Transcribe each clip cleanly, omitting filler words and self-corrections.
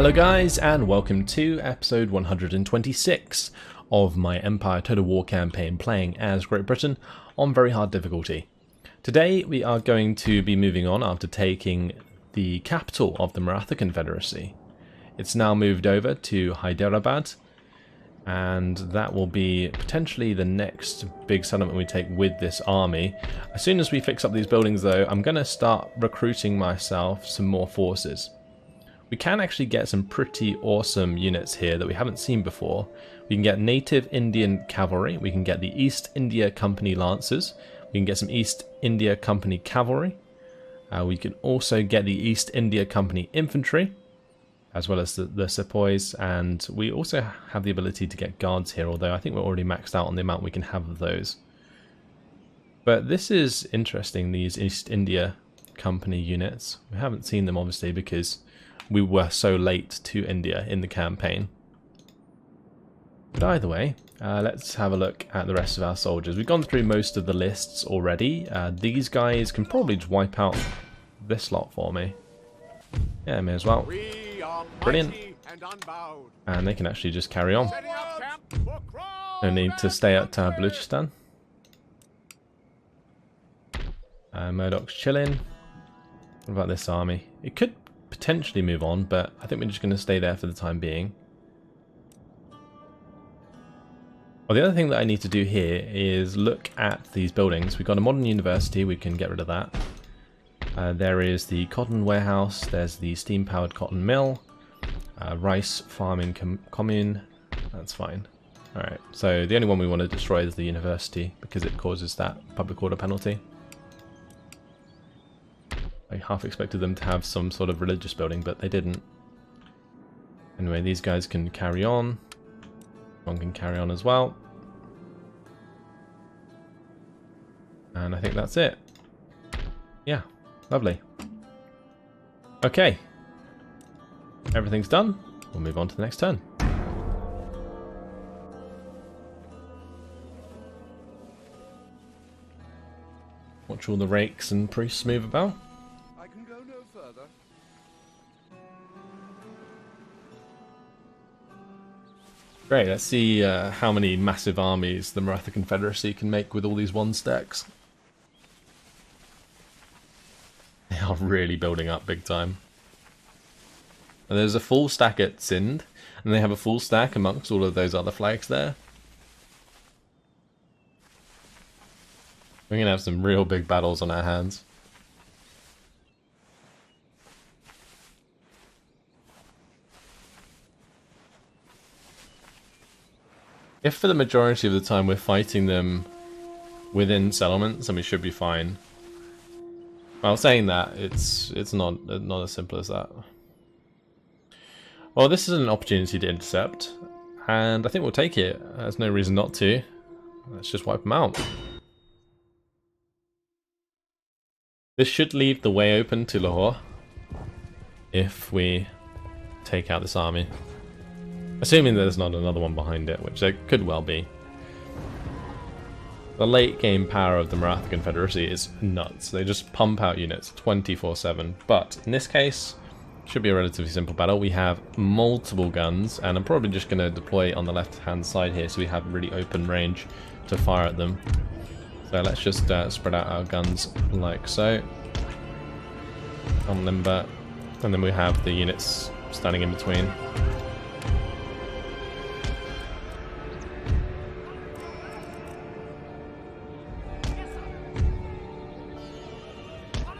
Hello guys, and welcome to episode 126 of my Empire Total War campaign playing as Great Britain on very hard difficulty. Today we are going to be moving on after taking the capital of the Maratha Confederacy. It's now moved over to Hyderabad, and that will be potentially the next big settlement we take with this army. As soon as we fix up these buildings though, I'm going to start recruiting myself some more forces. We can actually get some pretty awesome units here that we haven't seen before. We can get native Indian cavalry, we can get the East India Company Lancers, we can get some East India Company cavalry, we can also get the East India Company infantry, as well as the sepoys, and we also have the ability to get guards here, although I think we're already maxed out on the amount we can have of those. But this is interesting, these East India Company units. We haven't seen them obviously because we were so late to India in the campaign. But either way, let's have a look at the rest of our soldiers. We've gone through most of the lists already. These guys can probably just wipe out this lot for me. Yeah, may as well. Brilliant. And they can actually just carry on. No need to stay at Baluchistan. Murdoch's chilling. What about this army? It could potentially move on, but I think we're just going to stay there for the time being. Well, the other thing that I need to do here is look at these buildings. We've got a modern university, we can get rid of that. There is the cotton warehouse, there's the steam-powered cotton mill, rice farming commune, that's fine. Alright, so the only one we want to destroy is the university because it causes that public order penalty. I half expected them to have some sort of religious building, but they didn't. Anyway, these guys can carry on. One can carry on as well. And I think that's it. Yeah, lovely. Okay. Everything's done. We'll move on to the next turn. Watch all the rakes and priests move about. Great, let's see how many massive armies the Maratha Confederacy can make with all these one stacks. They are really building up big time. And there's a full stack at Sindh, and they have a full stack amongst all of those other flags there. We're going to have some real big battles on our hands. If for the majority of the time we're fighting them within settlements, then we should be fine. Well, saying that, it's not as simple as that. Well, this is an opportunity to intercept, and I think we'll take it. There's no reason not to. Let's just wipe them out. This should leave the way open to Lahore if we take out this army. Assuming there's not another one behind it, which there could well be. The late game power of the Maratha Confederacy is nuts. They just pump out units 24/7. But in this case, it should be a relatively simple battle. We have multiple guns, and I'm probably just going to deploy on the left hand side here so we have really open range to fire at them. So let's just spread out our guns like so. On limber. And then we have the units standing in between.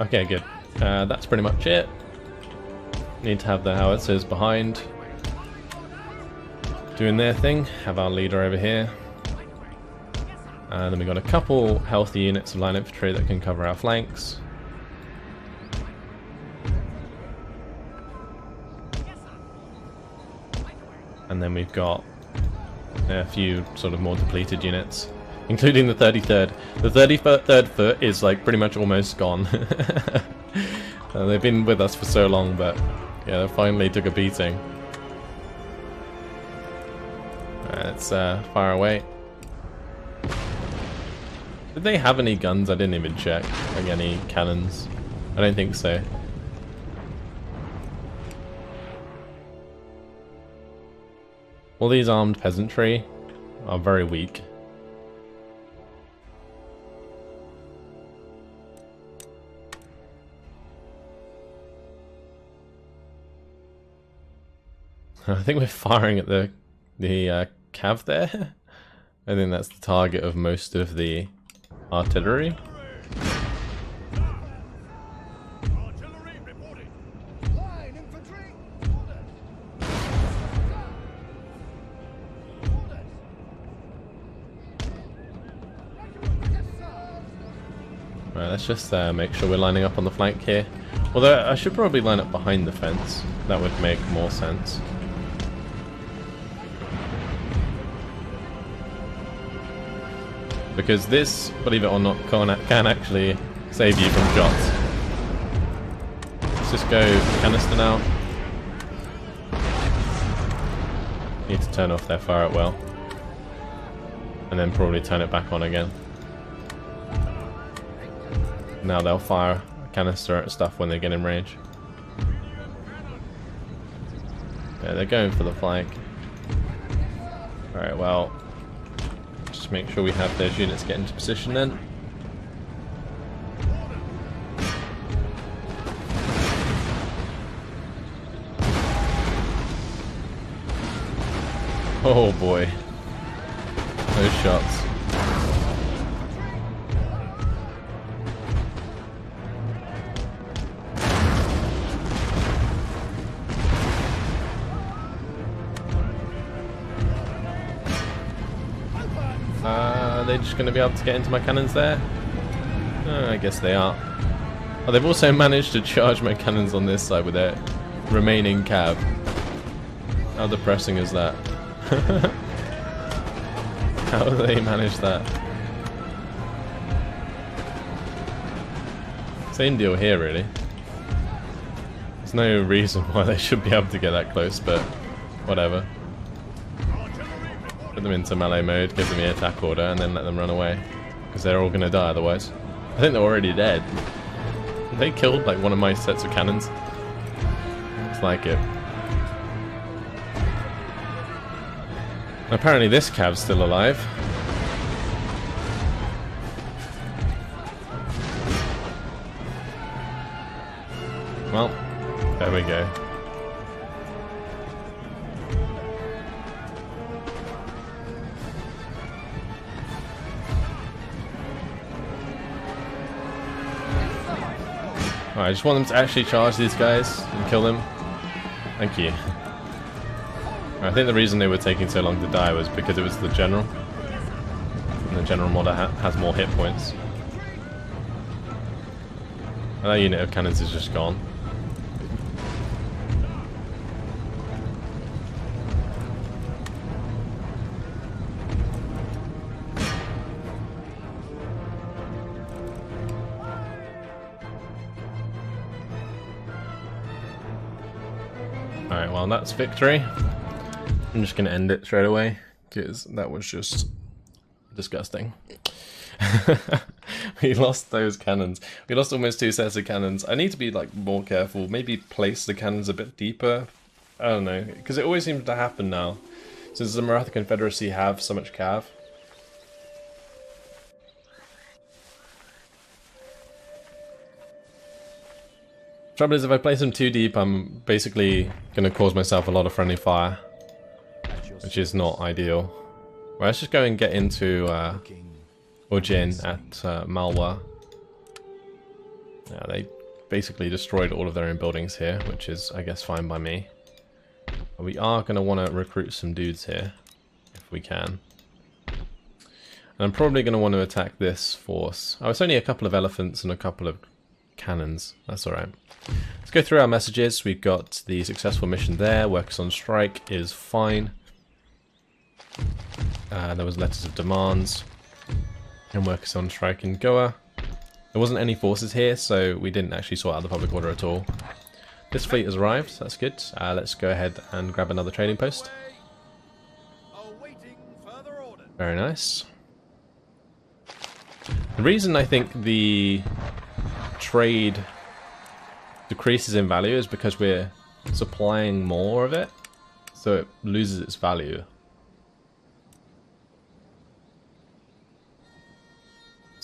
Okay, good. That's pretty much it. Need to have the howitzers behind doing their thing. Have our leader over here. And then we've got a couple healthy units of line infantry that can cover our flanks. And then we've got a few sort of more depleted units, including the 33rd. The 33rd foot is like pretty much almost gone. They've been with us for so long, but yeah, they finally took a beating. Let's fire away. Did they have any guns? I didn't even check. Like any cannons? I don't think so. All these armed peasantry are very weak. I think we're firing at the cav there. I think that's the target of most of the artillery. Right, let's just make sure we're lining up on the flank here. Although I should probably line up behind the fence. That would make more sense. Because this, believe it or not, can actually save you from shots. Let's just go canister now. Need to turn off their fire at will. And then probably turn it back on again. Now they'll fire a canister at stuff when they get in range. Yeah, they're going for the flank. Alright, well, just make sure we have those units get into position then. Oh boy. Those shots. Are they just going to be able to get into my cannons there? I guess they are. Oh, they've also managed to charge my cannons on this side with their remaining cav. How depressing is that? How do they manage that? Same deal here, really. There's no reason why they should be able to get that close, but whatever. Put them into melee mode, give them the attack order, and then let them run away. Because they're all going to die otherwise. I think they're already dead. They killed like one of my sets of cannons. Looks like it. Apparently this cav's still alive. Well, there we go. Alright, I just want them to actually charge these guys and kill them. Thank you. I think the reason they were taking so long to die was because it was the general. And the general modder has more hit points. And that unit of cannons is just gone. Alright, well that's victory. I'm just going to end it straight away, because that was just disgusting. We lost those cannons. We lost almost 2 sets of cannons. I need to be like more careful, maybe place the cannons a bit deeper. I don't know, because it always seems to happen now, since the Maratha Confederacy have so much cav. Trouble is, if I place them too deep, I'm basically going to cause myself a lot of friendly fire. Which is not ideal. Well, let's just go and get into Ujjain at Malwa. Yeah, they basically destroyed all of their own buildings here, which is, I guess, fine by me. But we are going to want to recruit some dudes here, if we can. And I'm probably going to want to attack this force. Oh, it's only a couple of elephants and a couple of cannons. That's alright. Let's go through our messages. We've got the successful mission there. Workers on strike is fine. There was letters of demands and workers on strike in Goa. There wasn't any forces here, so we didn't actually sort out the public order at all. This fleet has arrived, so that's good. Let's go ahead and grab another trading post. Very nice. The reason I think the trade decreases in value is because we're supplying more of it, so it loses its value.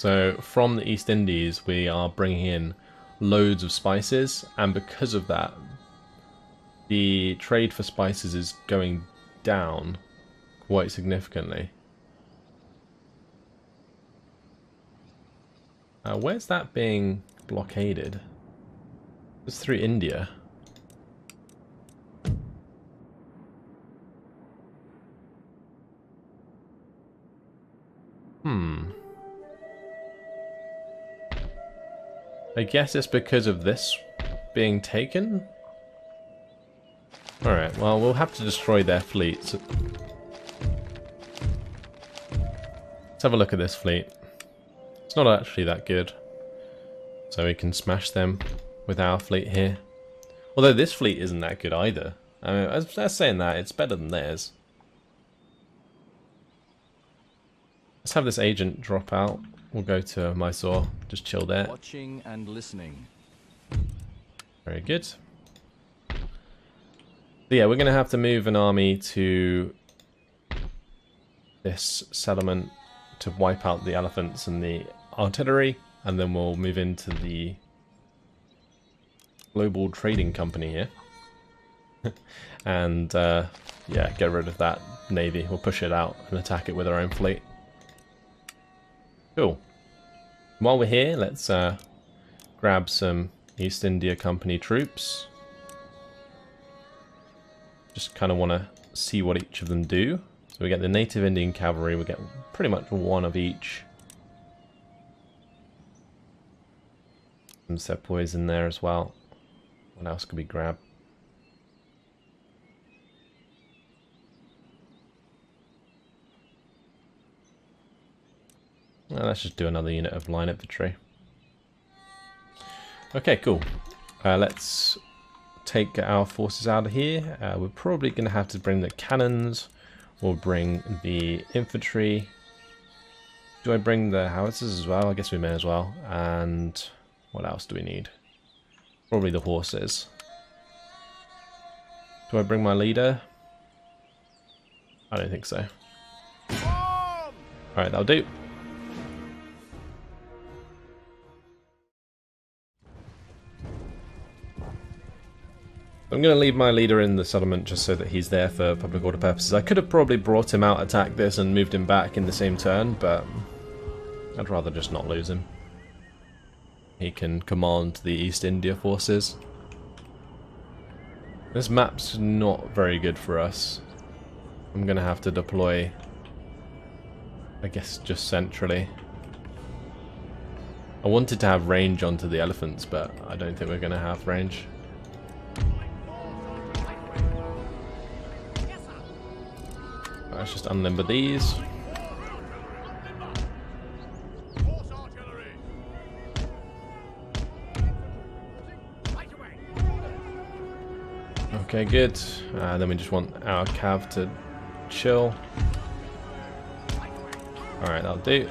So from the East Indies we are bringing in loads of spices, and because of that the trade for spices is going down quite significantly. Where's that being blockaded? It's through India. I guess it's because of this being taken? Alright, well, we'll have to destroy their fleet. So let's have a look at this fleet. It's not actually that good. So we can smash them with our fleet here. Although this fleet isn't that good either. I mean, as saying that, it's better than theirs. Let's have this agent drop out. We'll go to Mysore, just chill there. Watching and listening. Very good. So yeah, we're going to have to move an army to this settlement to wipe out the elephants and the artillery, and then we'll move into the global trading company here. And yeah, get rid of that navy. We'll push it out and attack it with our own fleet. Cool. While we're here, let's grab some East India Company troops. Just kind of want to see what each of them do. So we get the native Indian cavalry, we get pretty much one of each. Some sepoys in there as well. What else could we grab? Well, let's just do another unit of line infantry. Okay, cool. Let's take our forces out of here. We're probably going to have to bring the cannons. We'll bring the infantry. Do I bring the howitzers as well? I guess we may as well. And what else do we need? Probably the horses. Do I bring my leader? I don't think so. Alright, that'll do. I'm going to leave my leader in the settlement just so that he's there for public order purposes. I could have probably brought him out, attacked this, and moved him back in the same turn, but I'd rather just not lose him. He can command the East India forces. This map's not very good for us. I'm going to have to deploy, I guess, just centrally. I wanted to have range onto the elephants, but I don't think we're going to have range. Let's just unlimber these. Okay, good. Then we just want our cav to chill. Alright, that'll do.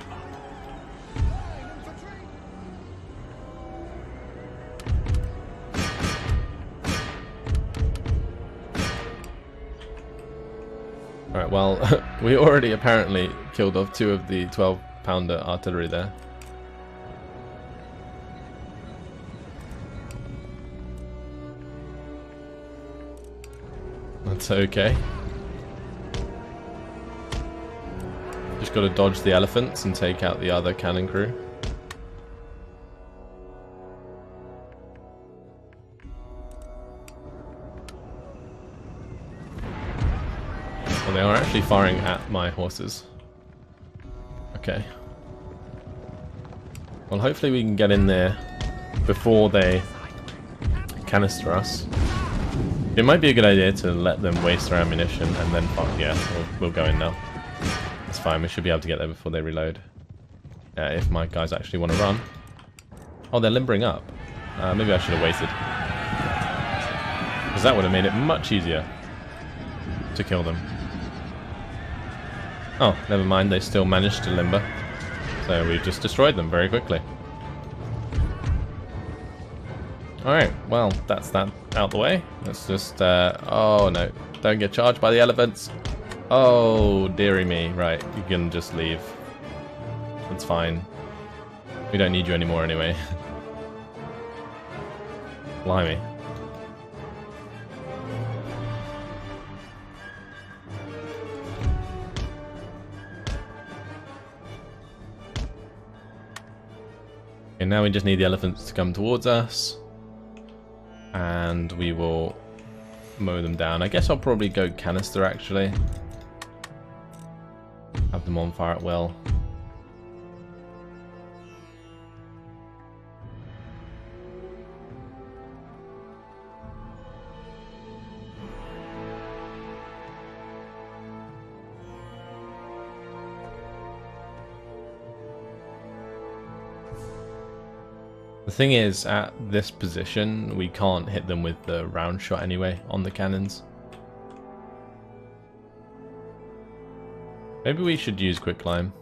Alright, well, we already apparently killed off 2 of the 12-pounder artillery there. That's okay. Just got to dodge the elephants and take out the other cannon crew. Well, they are actually firing at my horses. Okay. Well, hopefully we can get in there before they canister us. It might be a good idea to let them waste their ammunition and then, yeah, we'll go in now. It's fine, we should be able to get there before they reload. If my guys actually want to run. Oh, they're limbering up. Maybe I should have waited. Because that would have made it much easier to kill them. Oh, never mind, they still managed to limber. So we've just destroyed them very quickly. Alright, well, that's that out the way. Let's just, oh no, don't get charged by the elephants. Oh, dearie me. Right, you can just leave. That's fine. We don't need you anymore anyway. Blimey. Okay, now we just need the elephants to come towards us. And we will mow them down. I guess I'll probably go canister actually. Have them on fire at will. The thing is, at this position, we can't hit them with the round shot anyway on the cannons. Maybe we should use quick climb.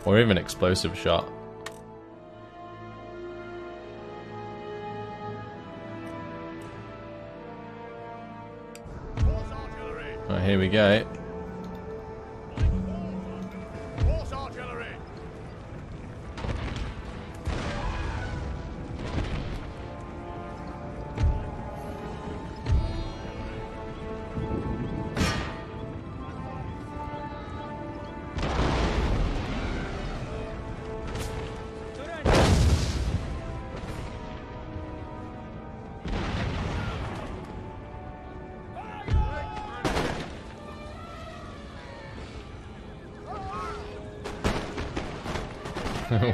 Or even explosive shot. Right, here we go.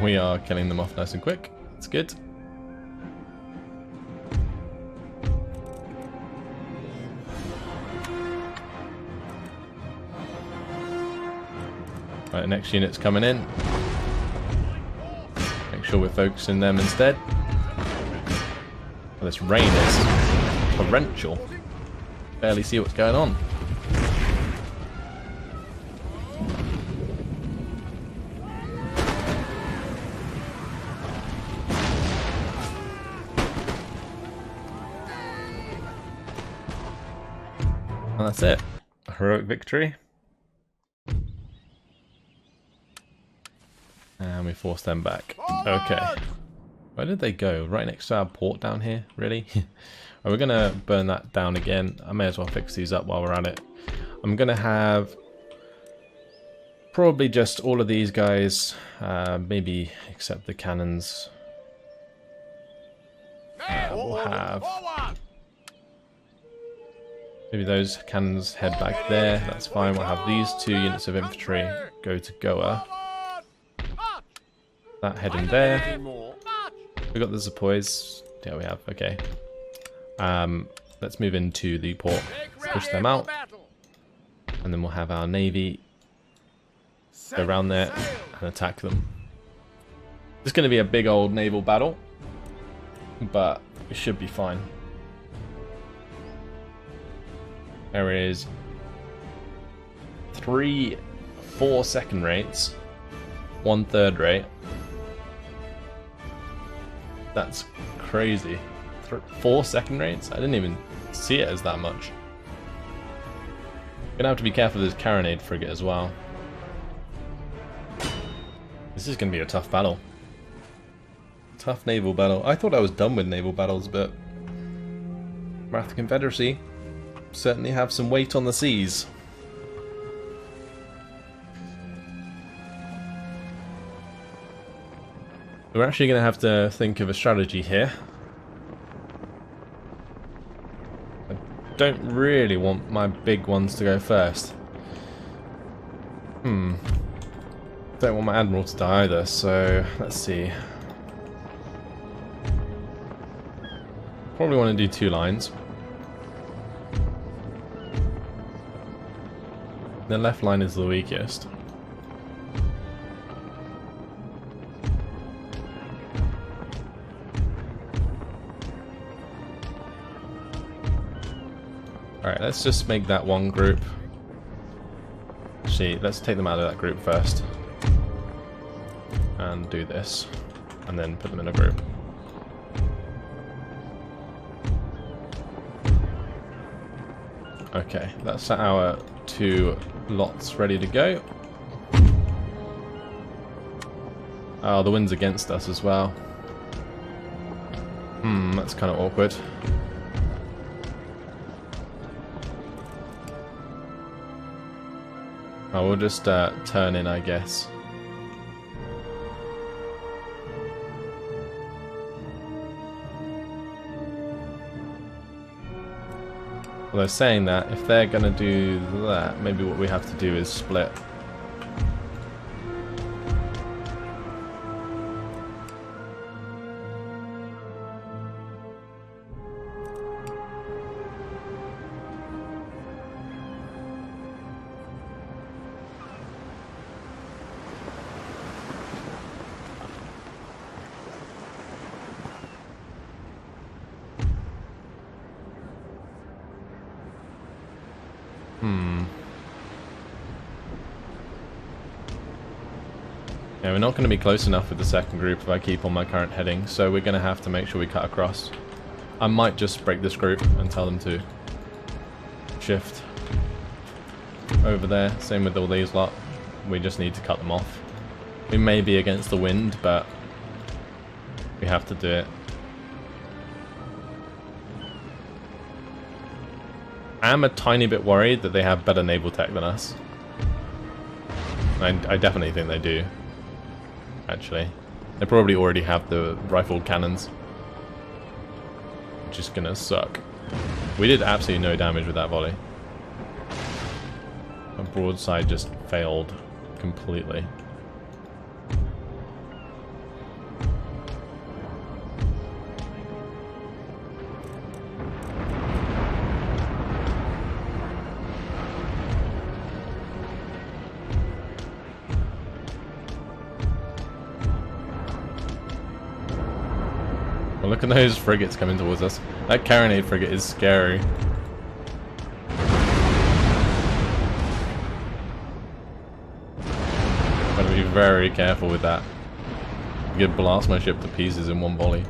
We are killing them off nice and quick. That's good. Right, next unit's coming in. Make sure we're focusing them instead. Well, this rain is torrential. Barely see what's going on. And that's it. A heroic victory. And we force them back. Okay. Where did they go? Right next to our port down here? Really? We're going to burn that down again. I may as well fix these up while we're at it. I'm going to have probably just all of these guys, maybe except the cannons. We'll have... maybe those cannons head back there, that's fine. We'll have these 2 units of infantry go to Goa. That heading there. We got the Sepoys. Yeah, we have, okay. Let's move into the port, push them out. And then we'll have our navy go around there and attack them. It's going to be a big old naval battle, but we should be fine. There is 4 second rates, 1 third rate. That's crazy. 4 second rates? I didn't even see it as that much. Gonna have to be careful of this carronade frigate as well. This is gonna be a tough battle. Tough naval battle. I thought I was done with naval battles, but Wrath of the Confederacy certainly have some weight on the seas. We're actually going to have to think of a strategy here. I don't really want my big ones to go first. Don't want my admiral to die either, so let's see. Probably want to do 2 lines. The left line is the weakest. Alright, let's just make that one group. Actually, let's take them out of that group first. And do this. And then put them in a group. Okay, that's our 2 lots ready to go. Oh, the wind's against us as well. That's kind of awkward. Oh, we'll just turn in, I guess. Although saying that, if they're going to do that, maybe what we have to do is split. Yeah, we're not going to be close enough with the second group if I keep on my current heading, so we're going to have to make sure we cut across. I might just break this group and tell them to shift over there. Same with all these lot. We just need to cut them off. We may be against the wind, but we have to do it. I am a tiny bit worried that they have better naval tech than us. I definitely think they do. Actually, they probably already have the rifled cannons, which is gonna suck. We did absolutely no damage with that volley. A broadside just failed completely. Well, look at those frigates coming towards us. That carronade frigate is scary. Gotta be very careful with that. You could blast my ship to pieces in one volley.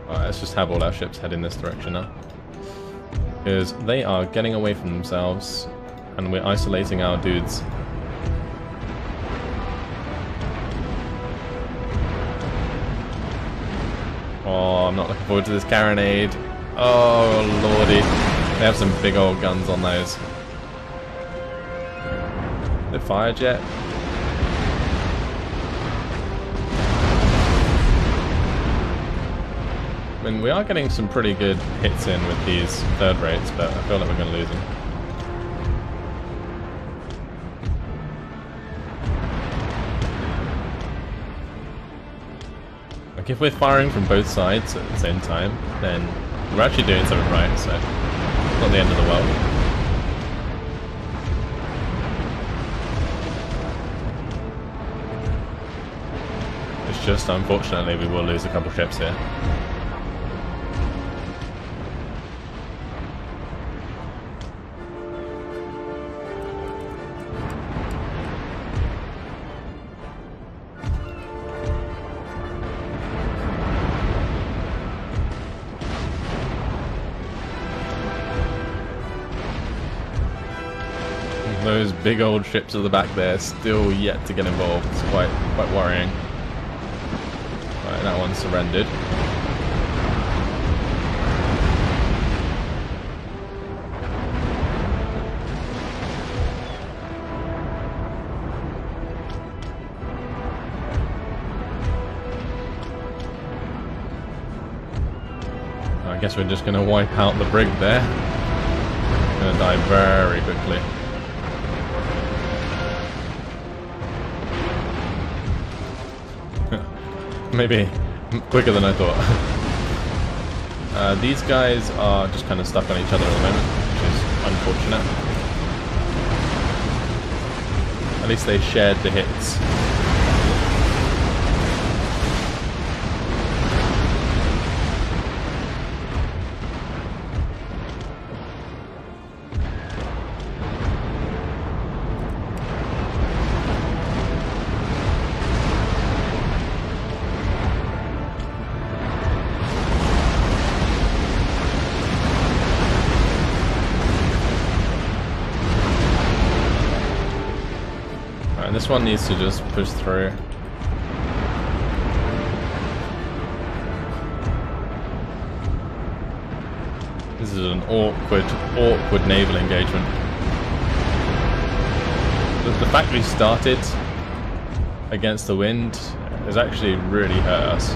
Alright, let's just have all our ships head in this direction now. Because they are getting away from themselves, and we're isolating our dudes. Oh, I'm not looking forward to this carronade. Oh, lordy. They have some big old guns on those. They fired yet? I mean, we are getting some pretty good hits in with these third rates, but I feel like we're going to lose them. If we're firing from both sides at the same time, then we're actually doing something right, so it's not the end of the world. It's just, unfortunately, we will lose a couple ships here. Those big old ships at the back there still yet to get involved. It's quite worrying. Right, that one surrendered. I guess we're just going to wipe out the brig there. Going to die very quickly. Maybe quicker than I thought. These guys are just kind of stuck on each other at the moment, which is unfortunate. At least they shared the hits. this one needs to just push through. This is an awkward naval engagement. The fact we started against the wind has actually really hurt us.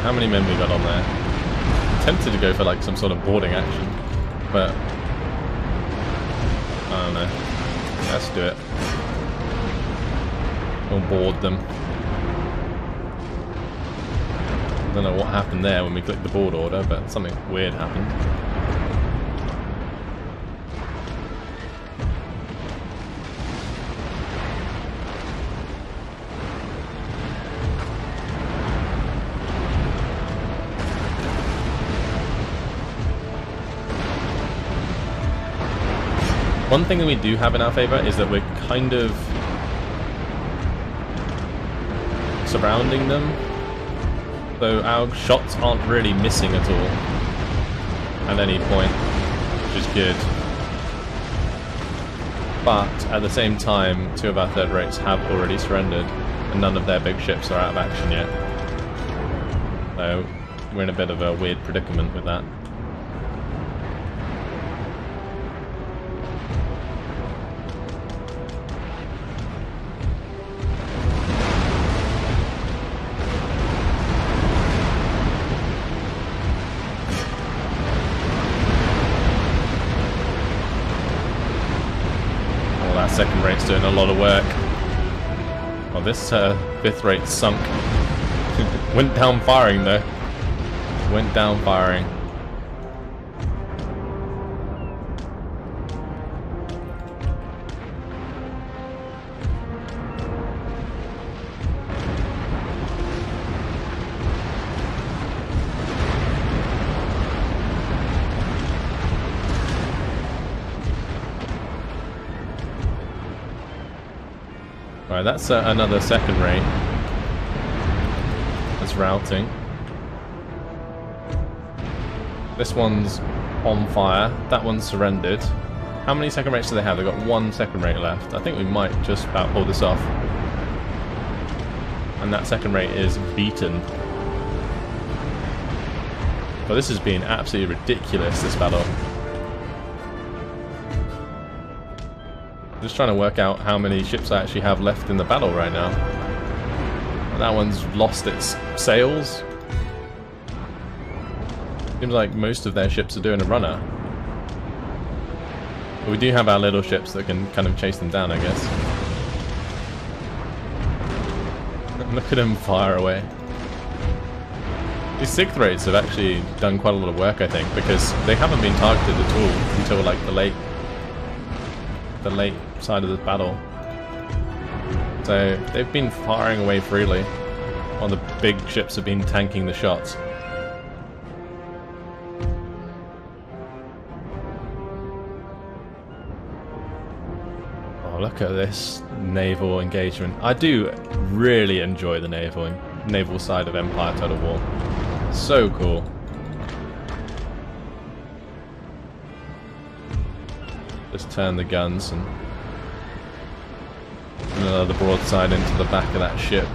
How many men we got on there? I'm tempted to go for like some sort of boarding action, but I don't know. Let's do it. We'll board them. I don't know what happened there when we clicked the board order, but something weird happened. One thing that we do have in our favour is that we're kind of surrounding them, so our shots aren't really missing at all at any point, which is good. But at the same time, 2 of our third rates have already surrendered, and none of their big ships are out of action yet. So we're in a bit of a weird predicament with that. Second rate's doing a lot of work. Well, this 5th rate sunk. Went down firing though. Went down firing. Right, that's another second rate that's routing. This one's on fire. That one's surrendered. How many second rates do they have? They've got 1 second rate left. I think we might just about pull this off. And that second rate is beaten. But this has been absolutely ridiculous, this battle. Just trying to work out how many ships I actually have left in the battle right now. That one's lost its sails. Seems like most of their ships are doing a runner. But we do have our little ships that can kind of chase them down, I guess. Look at them fire away. These 6th rates have actually done quite a lot of work, I think, because they haven't been targeted at all until like the late side of the battle. So they've been firing away freely while the big ships have been tanking the shots. Oh, look at this naval engagement. I do really enjoy the naval side of Empire Total War. So cool. Just turn the guns and another broadside into the back of that ship.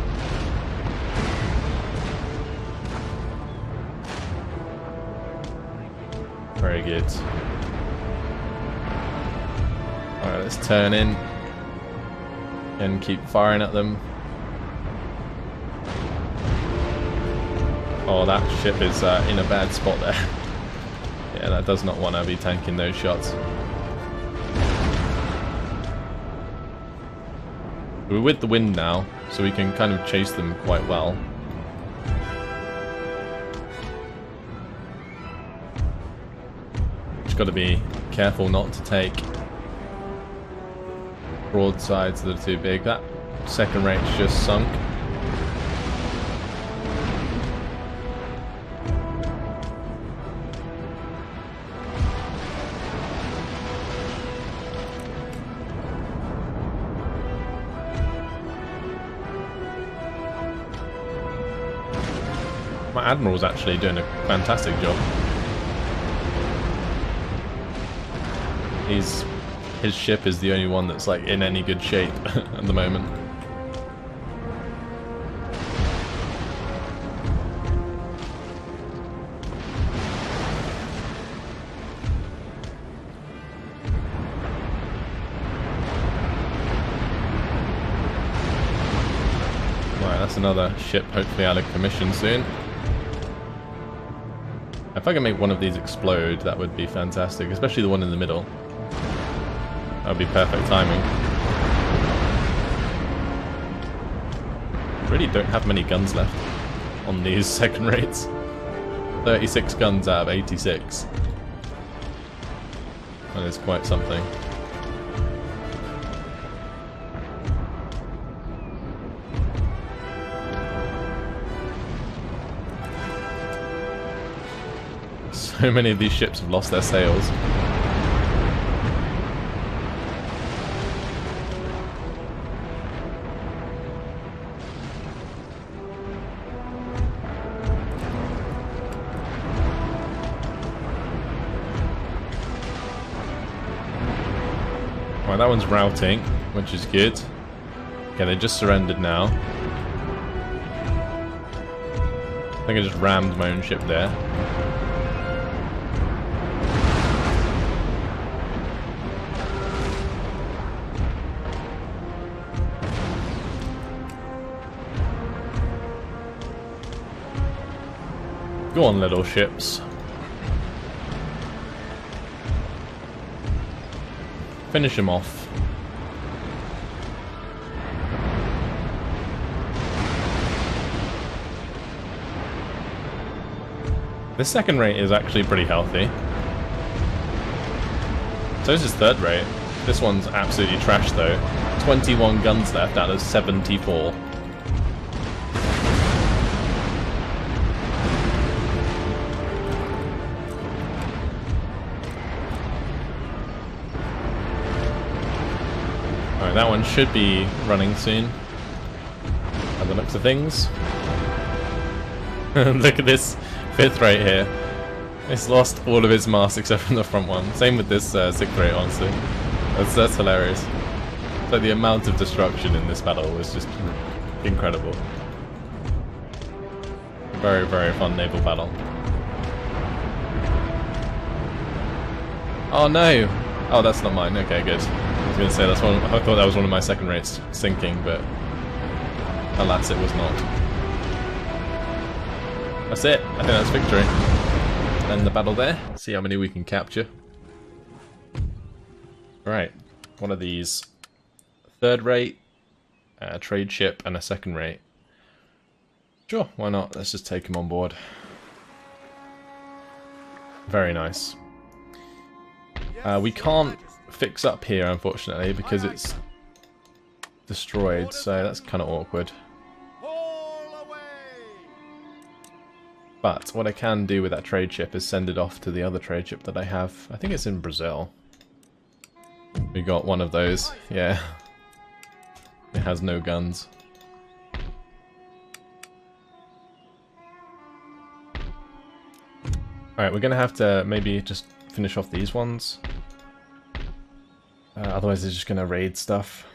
Very good. Alright, let's turn in and keep firing at them. Oh, that ship is in a bad spot there. Yeah, that does not want to be tanking those shots. We're with the wind now, so we can kind of chase them quite well. Just got to be careful not to take broadsides that are too big. That second rate's just sunk. My admiral's actually doing a fantastic job. His ship is the only one that's like in any good shape at the moment. Right, that's another ship hopefully out of commission soon. If I can make one of these explode, that would be fantastic, especially the one in the middle. That would be perfect timing. Really don't have many guns left on these second rates. 36 guns out of 86. That is quite something. So many of these ships have lost their sails. Right, that one's routing, which is good. Okay, they just surrendered now. I think I just rammed my own ship there. Go on, little ships. Finish him off. This second rate is actually pretty healthy. So is his third rate. This one's absolutely trash though. 21 guns left out of 74. Alright, that one should be running soon, by the looks of things. Look at this fifth rate here. It's lost all of its mass except from the front one. Same with this sixth rate, honestly. That's hilarious. So the amount of destruction in this battle was just incredible. Very, very fun naval battle. Oh no! Oh, that's not mine. Okay, good. I was going to say that's one. I thought that was one of my second rates sinking, but alas, it was not. That's it. I think that's victory. End the battle there. See how many we can capture. Right, one of these. Third rate, a trade ship, and a second rate. Sure, why not? Let's just take them on board. Very nice. We can't fix up here, unfortunately, because it's destroyed, so that's kind of awkward. But what I can do with that trade ship is send it off to the other trade ship that I have. I think it's in Brazil. We got one of those, yeah. It has no guns. Alright, we're gonna have to maybe just finish off these ones. Otherwise they're just gonna raid stuff.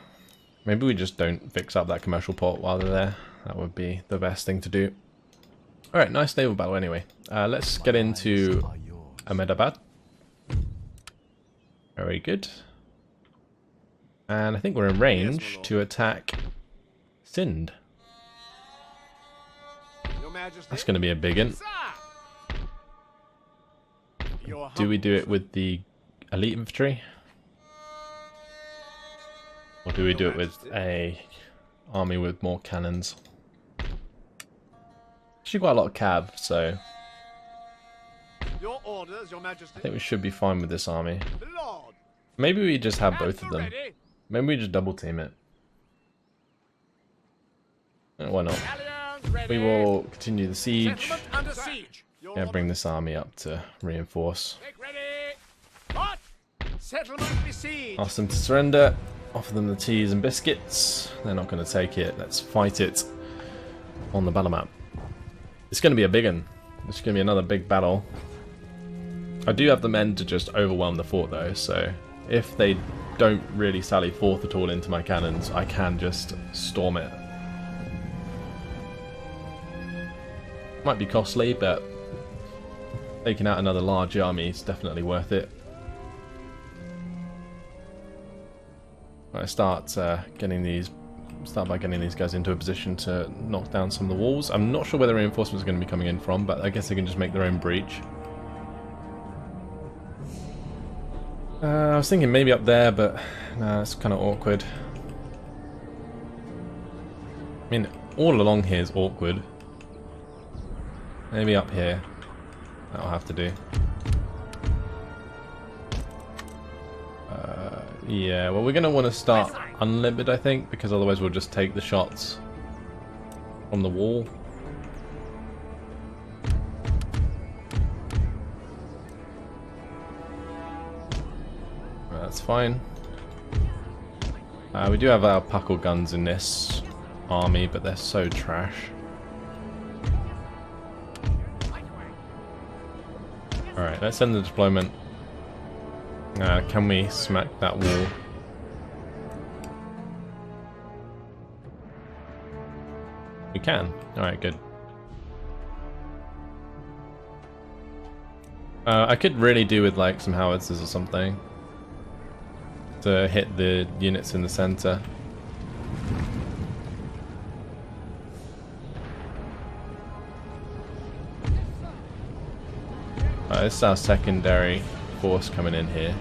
Maybe we just don't fix up that commercial port while they're there. That would be the best thing to do. Alright, nice naval battle anyway. Let's get into Ahmedabad. Very good. And I think we're in range to attack Sindh. That's going to be a big one. Do we do it with the elite infantry? Or do we do it with a army with more cannons? Actually quite a lot of cav, so I think we should be fine with this army. Maybe we just have both of them. Maybe we just double team it. Why not? We will continue the siege. Yeah, bring this army up to reinforce. Ask them to surrender. Offer them the teas and biscuits. They're not going to take it. Let's fight it on the battle map. It's going to be a big one. It's going to be another big battle. I do have the men to just overwhelm the fort though, so if they don't really sally forth at all into my cannons, I can just storm it. Might be costly, but taking out another large army is definitely worth it. I start by getting these guys into a position to knock down some of the walls. I'm not sure where the reinforcements are going to be coming in from, but I guess they can just make their own breach. I was thinking maybe up there, but nah, it's kind of awkward. I mean, all along here is awkward. Maybe up here. That'll have to do. Yeah, well, we're going to want to start unlimited, I think, because otherwise we'll just take the shots from the wall. That's fine. We do have our puckle guns in this army, but they're so trash. Alright, let's end the deployment. Can we smack that wall? We can. Alright, good. I could really do with like some howitzers or something to hit the units in the center. This is our secondary force coming in here.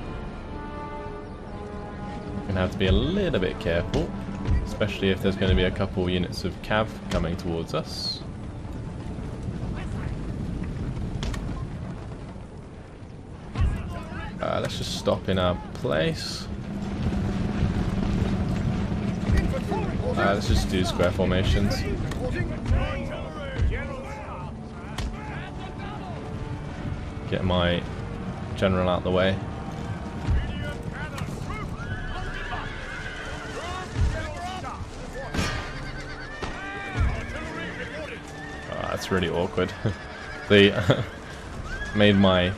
We're going to have to be a little bit careful, especially if there's going to be a couple units of cav coming towards us. Let's just stop in our place. Let's just do square formations. Get my general out the way. That's really awkward. They made my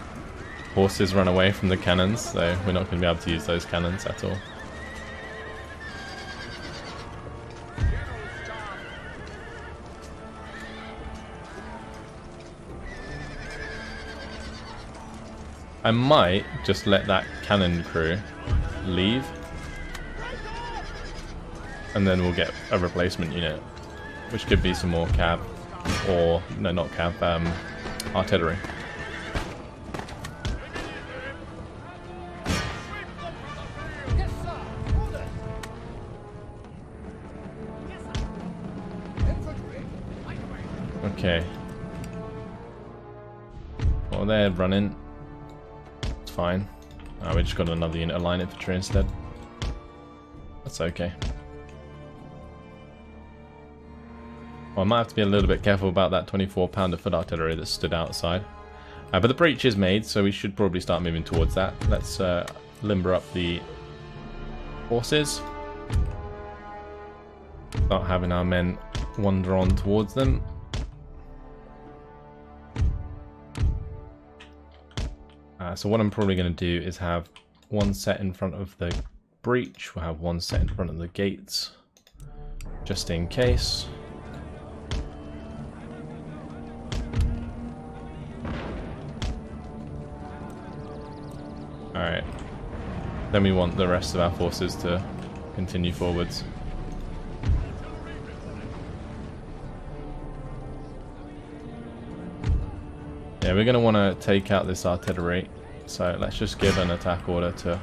horses run away from the cannons, so we're not going to be able to use those cannons at all. I might just let that cannon crew leave, and then we'll get a replacement unit, which could be some more cav, or no, not cav, artillery. Okay. Well, they're running. Fine. We just got another unit of line infantry instead. That's okay. Well, I might have to be a little bit careful about that 24-pounder foot artillery that stood outside. But the breach is made, so we should probably start moving towards that. Let's limber up the forces. Start having our men wander on towards them. So what I'm probably going to do is have one set in front of the breach. We'll have one set in front of the gates, just in case. Alright. Then we want the rest of our forces to continue forwards. Yeah, we're going to want to take out this artillery, so let's just give an attack order to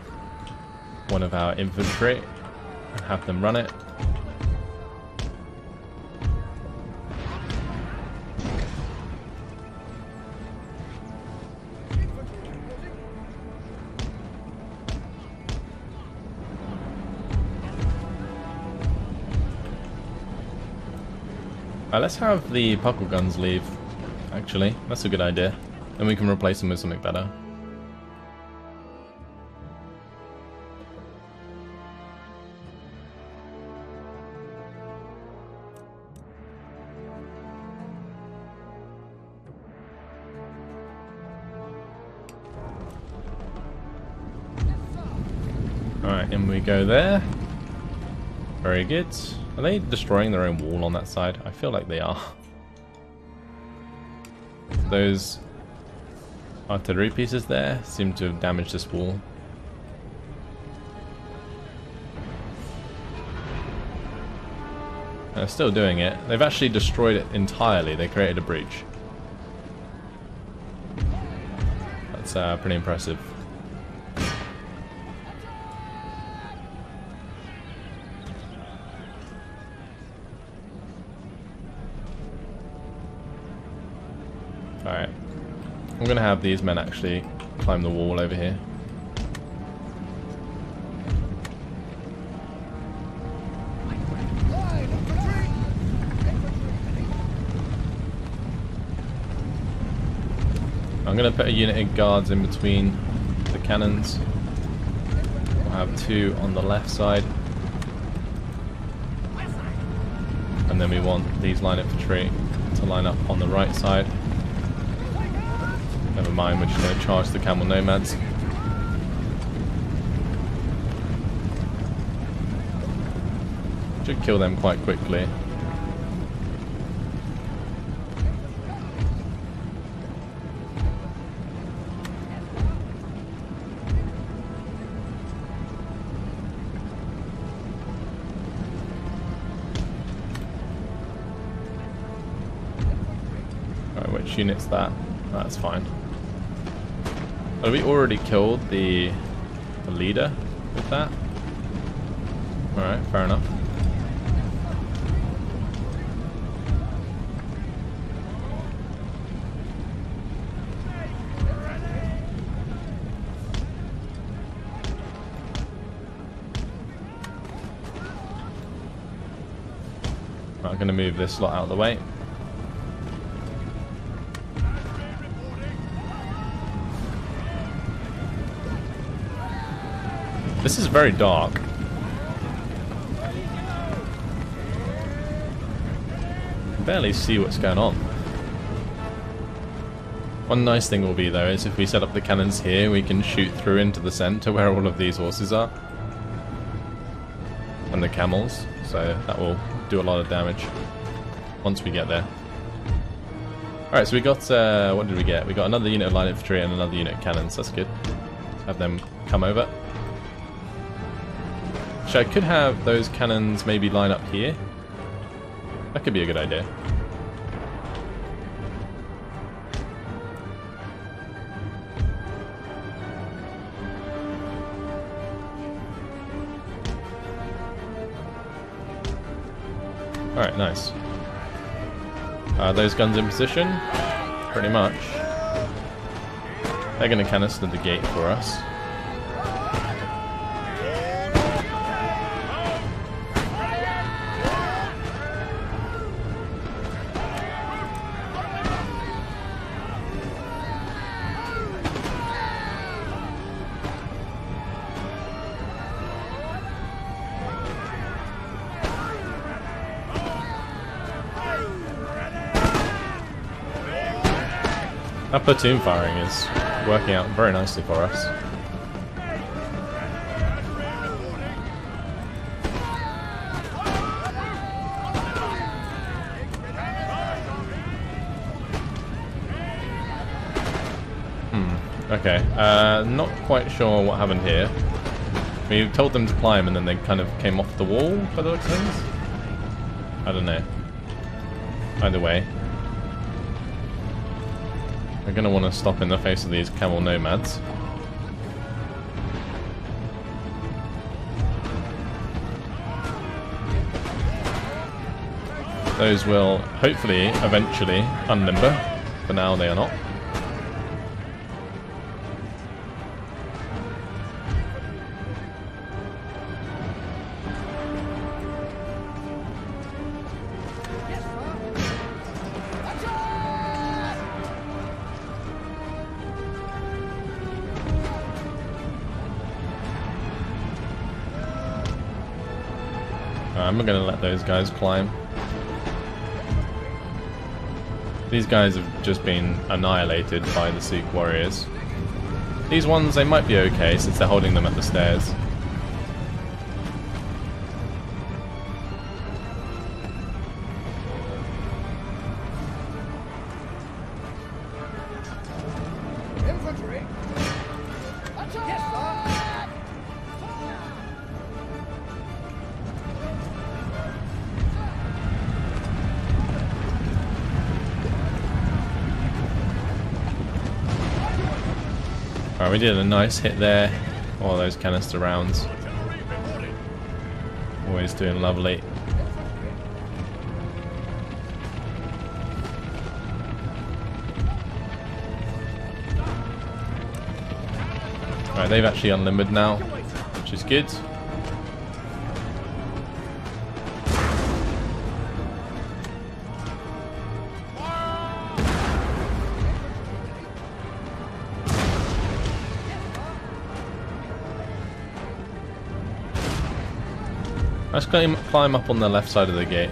one of our infantry and have them run it. Let's have the puckle guns leave. Actually, that's a good idea. Then we can replace them with something better. Alright, in we go there. Very good. Are they destroying their own wall on that side? I feel like they are. Those artillery pieces there seem to have damaged this wall. They're still doing it. They've actually destroyed it entirely. They created a breach. That's pretty impressive. Alright. I'm going to have these men actually climb the wall over here. I'm going to put a unit of guards in between the cannons. We'll have two on the left side. And then we want these line infantry to line up on the right side. Never mind, we're just going to charge the camel nomads. Should kill them quite quickly. Alright, which unit's that? That's fine. Have we already killed the leader with that? Alright, fair enough. Right, I'm going to move this lot out of the way. This is very dark. You can barely see what's going on. One nice thing will be though is if we set up the cannons here, we can shoot through into the center where all of these horses are. And the camels. So that will do a lot of damage once we get there. Alright, so we got, what did we get? We got another unit of light infantry and another unit of cannons. That's good. Let's have them come over. So I could have those cannons maybe line up here. That could be a good idea. Alright, nice. Those guns in position? Pretty much. They're going to canister the gate for us. That platoon firing is working out very nicely for us. Okay, not quite sure what happened here. We told them to climb and then they kind of came off the wall by the looks of things. I don't know. Either way. We're going to want to stop in the face of these camel nomads. Those will hopefully eventually unlimber. For now they are not. I'm not going to let those guys climb. These guys have just been annihilated by the Sikh warriors. These ones, they might be okay since they're holding them at the stairs. We did a nice hit there. All those canister rounds. Always doing lovely. Right, they've actually unlimbered now, which is good. Let's climb up on the left side of the gate.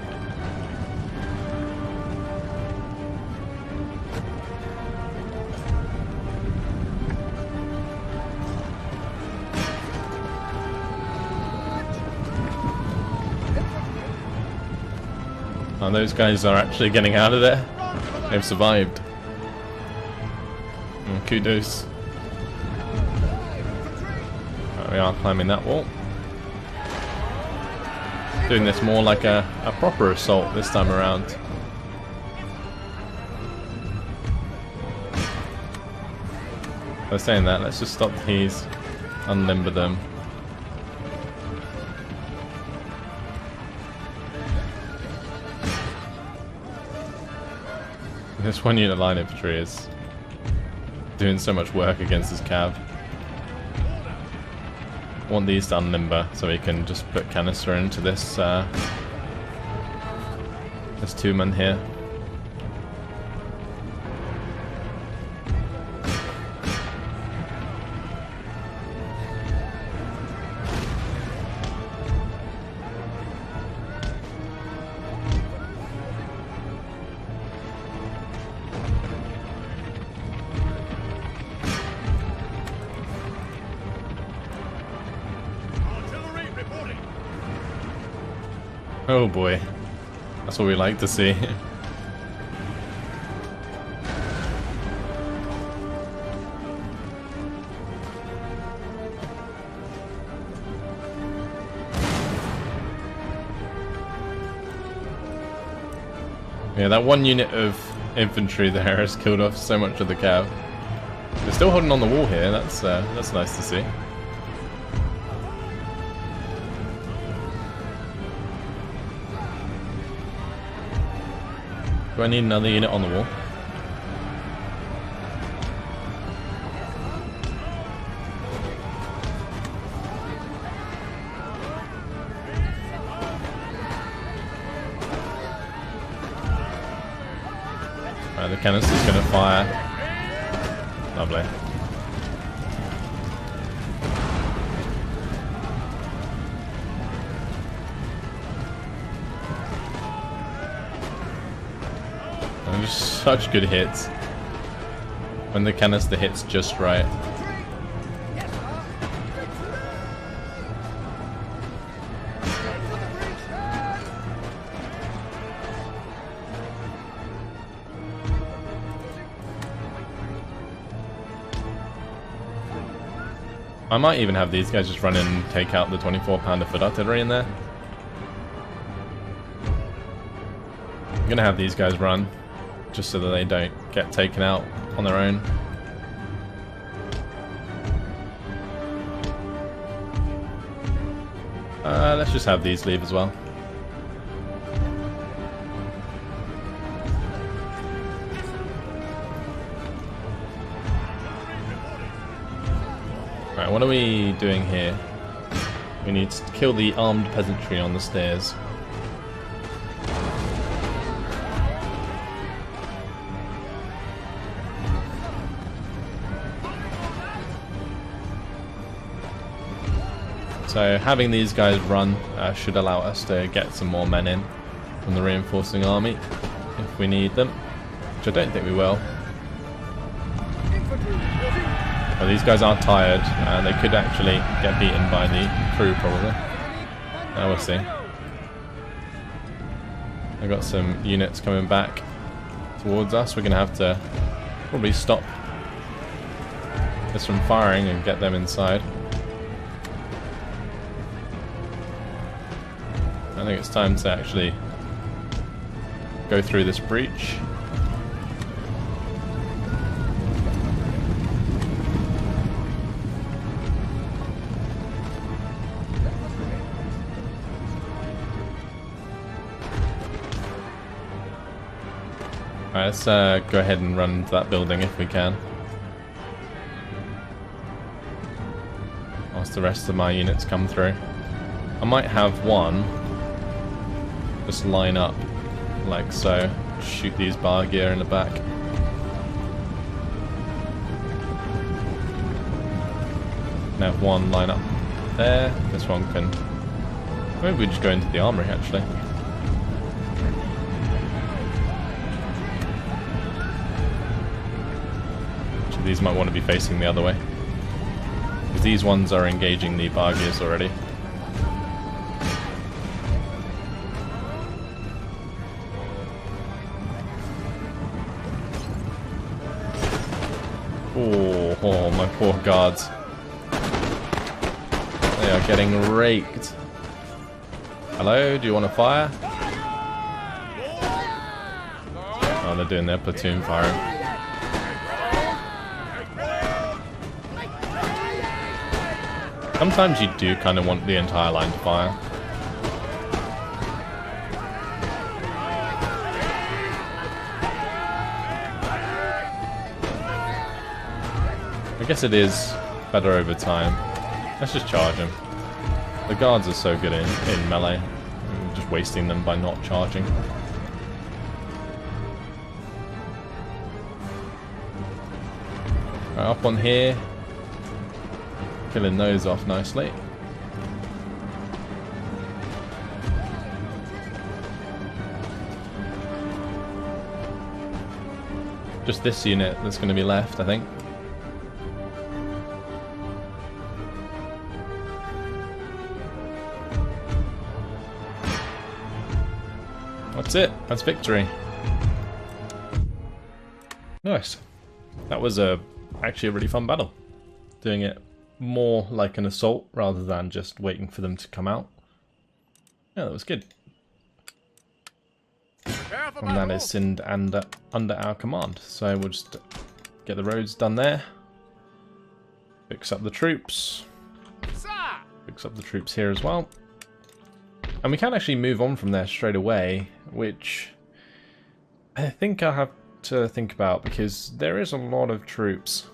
Oh, those guys are actually getting out of there. They've survived. Kudos. Right, we are climbing that wall. Doing this more like a proper assault this time around. I was saying that, let's just stop these, unlimber them. This one unit line infantry is doing so much work against this cav. Want these to unlimber so we can just put canister into this this two-man here. Oh boy, that's what we like to see. Yeah, that one unit of infantry there has killed off so much of the cav. They're still holding on the wall here, that's nice to see. Do I need another unit on the wall? Right, the canister's gonna fire. Lovely. Just such good hits. When the canister hits just right. I might even have these guys just run in and take out the 24-pounder foot artillery in there. I'm gonna have these guys run, just so that they don't get taken out on their own. Let's just have these leave as well. Right, what are we doing here? We need to kill the armed peasantry on the stairs. So having these guys run should allow us to get some more men in from the reinforcing army if we need them, which I don't think we will. But these guys are tired and they could actually get beaten by the crew probably. We'll see. I've got some units coming back towards us. We're going to have to probably stop this from firing and get them inside. I think it's time to actually go through this breach. Alright, let's go ahead and run into that building if we can. Whilst the rest of my units come through. I might have one just line up like so. Shoot these bar gear in the back. And have one line up there. This one can... Maybe we just go into the armory actually. Actually, these might want to be facing the other way. Because these ones are engaging the bar gears already. Oh, my poor guards. They are getting raked. Hello, do you want to fire? Oh, they're doing their platoon firing. Sometimes you do kind of want the entire line to fire. I guess it is better over time. Let's just charge him. The guards are so good in melee. I'm just wasting them by not charging. Right, up on here. Killing those off nicely. Just this unit that's going to be left, I think. That's it. That's victory. Nice. That was actually a really fun battle. Doing it more like an assault rather than just waiting for them to come out. Yeah, that was good. And that is Sindh and under our command. So we'll just get the roads done there. Fix up the troops. Fix up the troops here as well. And we can actually move on from there straight away, which I think I'll have to think about because there is a lot of troops.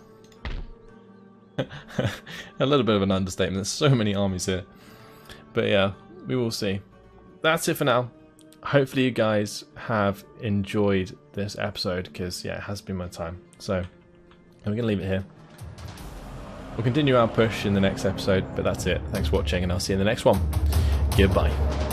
A little bit of an understatement, there's so many armies here. But yeah, we will see. That's it for now. Hopefully you guys have enjoyed this episode because yeah, it has been my time. So we're going to leave it here. We'll continue our push in the next episode, but that's it. Thanks for watching and I'll see you in the next one. Goodbye.